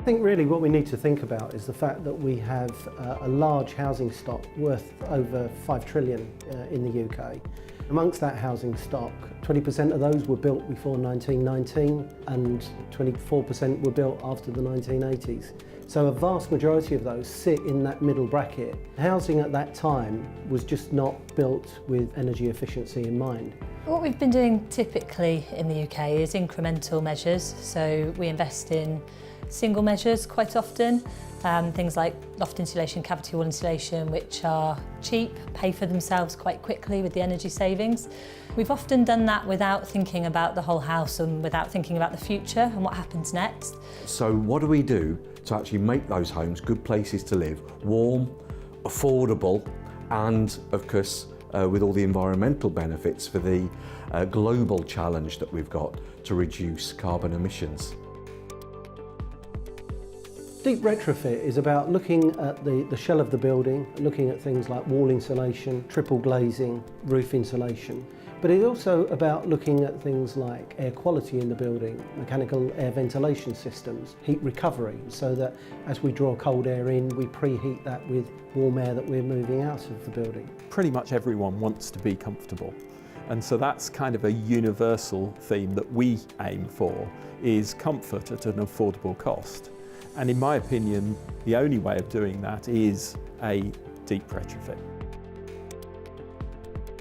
I think really what we need to think about is the fact that we have a large housing stock worth over 5 trillion in the UK. Amongst that housing stock, 20% of those were built before 1919 and 24% were built after the 1980s. So a vast majority of those sit in that middle bracket. Housing at that time was just not built with energy efficiency in mind. What we've been doing typically in the UK is incremental measures. So we invest in single measures quite often, things like loft insulation, cavity wall insulation, which are cheap, pay for themselves quite quickly with the energy savings. We've often done that without thinking about the whole house and without thinking about the future and what happens next. So what do we do to actually make those homes good places to live, warm, affordable, and of course with all the environmental benefits for the global challenge that we've got to reduce carbon emissions? Deep retrofit is about looking at the shell of the building, looking at things like wall insulation, triple glazing, roof insulation. But it's also about looking at things like air quality in the building, mechanical air ventilation systems, heat recovery, so that as we draw cold air in, we preheat that with warm air that we're moving out of the building. Pretty much everyone wants to be comfortable. And so that's kind of a universal theme that we aim for, is comfort at an affordable cost. And in my opinion, the only way of doing that is a deep retrofit.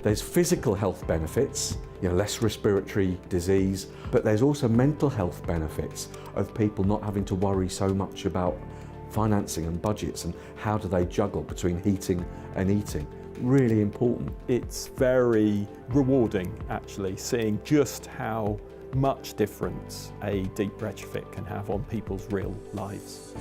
There's physical health benefits, less respiratory disease, but there's also mental health benefits of people not having to worry so much about financing and budgets and how do they juggle between heating and eating. Really important. It's very rewarding, actually, seeing just how much difference a deep retrofit can have on people's real lives.